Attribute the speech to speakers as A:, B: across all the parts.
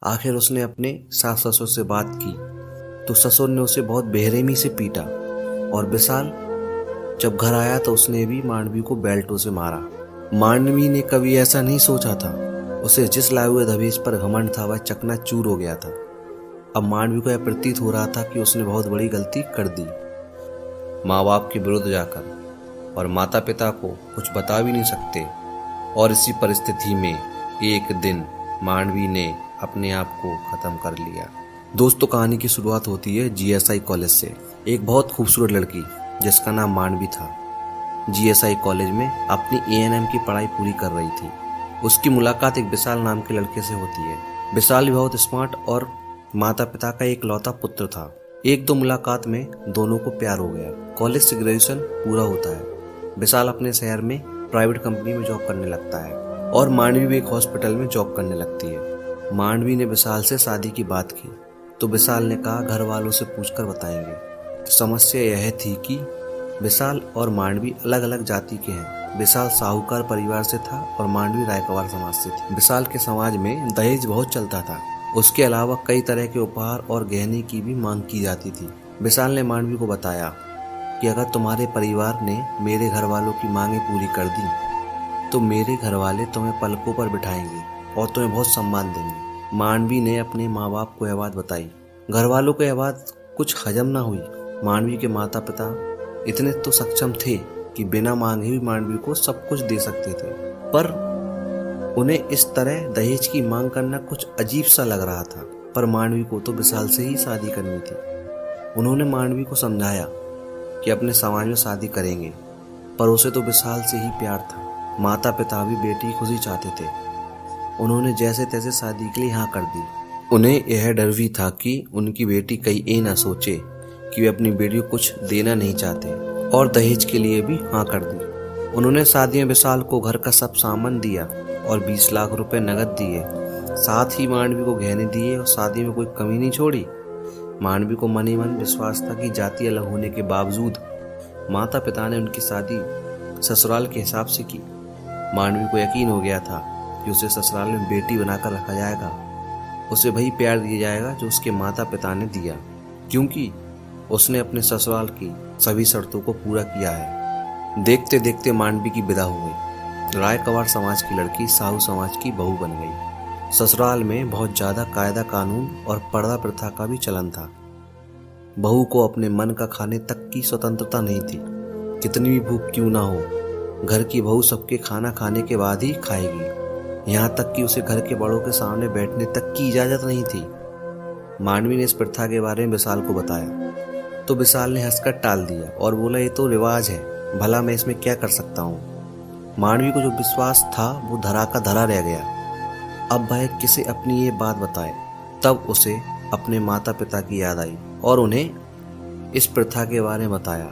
A: आखिर उसने अपने सास ससुर से बात की तो ससुर ने उसे बहुत बेरहमी से पीटा और विशाल जब घर आया तो उसने भी मांडवी को बेल्टों से मारा। मांडवी ने कभी ऐसा नहीं सोचा था। उसे जिस लाए हुए दहेज पर घमंड था वह चकनाचूर हो गया था। अब मांडवी को यह प्रतीत हो रहा था कि उसने बहुत बड़ी गलती कर दी, माँ बाप के विरुद्ध जाकर, और माता पिता को कुछ बता भी नहीं सकते। और इसी परिस्थिति में एक दिन मांडवी ने अपने आप को खत्म कर लिया। दोस्तों, कहानी की शुरुआत होती है जीएसआई कॉलेज से। एक बहुत खूबसूरत लड़की जिसका नाम मांडवी था जीएसआई कॉलेज में अपनी एएनएम की पढ़ाई पूरी कर रही थी। उसकी मुलाकात एक विशाल नाम के लड़के से होती है। विशाल भी बहुत स्मार्ट और माता पिता का एक लौता पुत्र था। एक दो मुलाकात में दोनों को प्यार हो गया। कॉलेज से ग्रेजुएशन पूरा होता है। विशाल अपने शहर में प्राइवेट कंपनी में जॉब करने लगता है और मांडवी भी एक हॉस्पिटल में जॉब करने लगती है। मांडवी ने विशाल से शादी की बात की तो विशाल ने कहा घर वालों से पूछकर बताएंगे। समस्या यह थी कि विशाल और मांडवी अलग अलग जाति के हैं। विशाल साहूकार परिवार से था और मांडवी रायकवार समाज से थी। विशाल के समाज में दहेज बहुत चलता था। उसके अलावा कई तरह के उपहार और गहने की भी मांग की जाती थी। विशाल ने मांडवी को बताया कि अगर तुम्हारे परिवार ने मेरे घर वालों की मांगें पूरी कर दी तो मेरे घर वाले तुम्हें पलकों पर बिठाएंगे और तुम्हें बहुत सम्मान देंगे। मांडवी ने अपने माँ बाप को यह बात बताई। घर वालों को यह बात कुछ हजम न हुई। मांडवी के माता पिता इतने तो सक्षम थे कि बिना मांगे भी मांडवी को सब कुछ दे सकते थे, पर उन्हें इस तरह दहेज की मांग करना कुछ अजीब सा लग रहा था। पर मांडवी को तो विशाल से ही शादी करनी थी। उन्होंने मांडवी को समझाया कि अपने समाज में शादी करेंगे, पर उसे तो विशाल से ही प्यार था। माता पिता भी बेटी की खुशी चाहते थे। उन्होंने जैसे तैसे शादी के लिए हाँ कर दी। उन्हें यह डर भी था कि उनकी बेटी कहीं ये ना सोचे कि वे अपनी बेटी को कुछ देना नहीं चाहते, और दहेज के लिए भी हाँ कर दी। उन्होंने शादी में विशाल को घर का सब सामान दिया और 20 लाख रुपए नगद दिए। साथ ही मांडवी को गहने दिए और शादी में कोई कमी नहीं छोड़ी। मांडवी को मन ही मन विश्वास था कि जाति अलग होने के बावजूद माता पिता ने उनकी शादी ससुराल के हिसाब से की। मांडवी को यकीन हो गया था कि उसे ससुराल में बेटी बनाकर रखा जाएगा। उसे वही प्यार दिया जाएगा जो उसके माता पिता ने दिया, क्योंकि उसने अपने ससुराल की सभी शर्तों को पूरा किया है। देखते देखते मांडवी की विदा हो गई। रायकवार समाज की लड़की साहू समाज की बहू बन गई। ससुराल में बहुत ज्यादा कायदा कानून और पर्दा प्रथा का भी चलन था। बहू को अपने मन का खाने तक की स्वतंत्रता नहीं थी। कितनी भी भूख क्यों ना हो, घर की बहू सबके खाना खाने के बाद ही खाएगी। यहाँ तक कि उसे घर के बड़ों के सामने बैठने तक की इजाजत नहीं थी। मांडवी ने इस प्रथा के बारे में विशाल को बताया तो विशाल ने हंसकर टाल दिया और बोला, ये तो रिवाज है, भला मैं इसमें क्या कर सकता हूँ। मांडवी को जो विश्वास था वो धरा का धरा रह गया। अब वह किसे अपनी ये बात बताए। तब उसे अपने माता पिता की याद आई और उन्हें इस प्रथा के बारे में बताया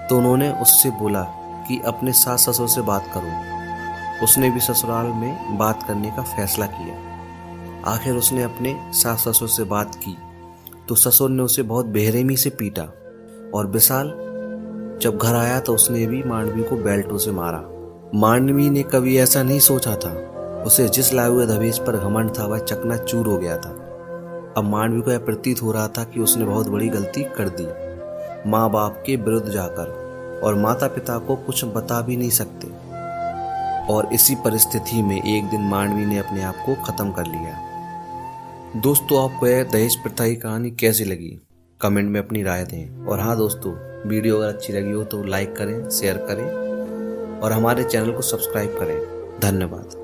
A: तो उन्होंने उससे बोला कि अपने सास ससुर से बात करो। उसने भी ससुराल में बात करने का फैसला किया। आखिर उसने अपने सास ससुर से बात की तो ससुर ने उसे बहुत बेरहमी से पीटा और विशाल जब घर आया तो उसने भी मांडवी को बेल्टों से मारा। मांडवी ने कभी ऐसा नहीं सोचा था। उसे जिस लाए हुए दहेज पर घमंड था वह चकनाचूर हो गया था। अब मांडवी को यह प्रतीत हो रहा था कि उसने बहुत बड़ी गलती कर दी, माँ बाप के विरुद्ध जाकर, और माता पिता को कुछ बता भी नहीं सकते। और इसी परिस्थिति में एक दिन मांडवी ने अपने आप को खत्म कर लिया। दोस्तों, आपको यह दहेज प्रथा की कहानी कैसी लगी कमेंट में अपनी राय दें। और हाँ दोस्तों, वीडियो अगर अच्छी लगी हो तो लाइक करें, शेयर करें और हमारे चैनल को सब्सक्राइब करें। धन्यवाद।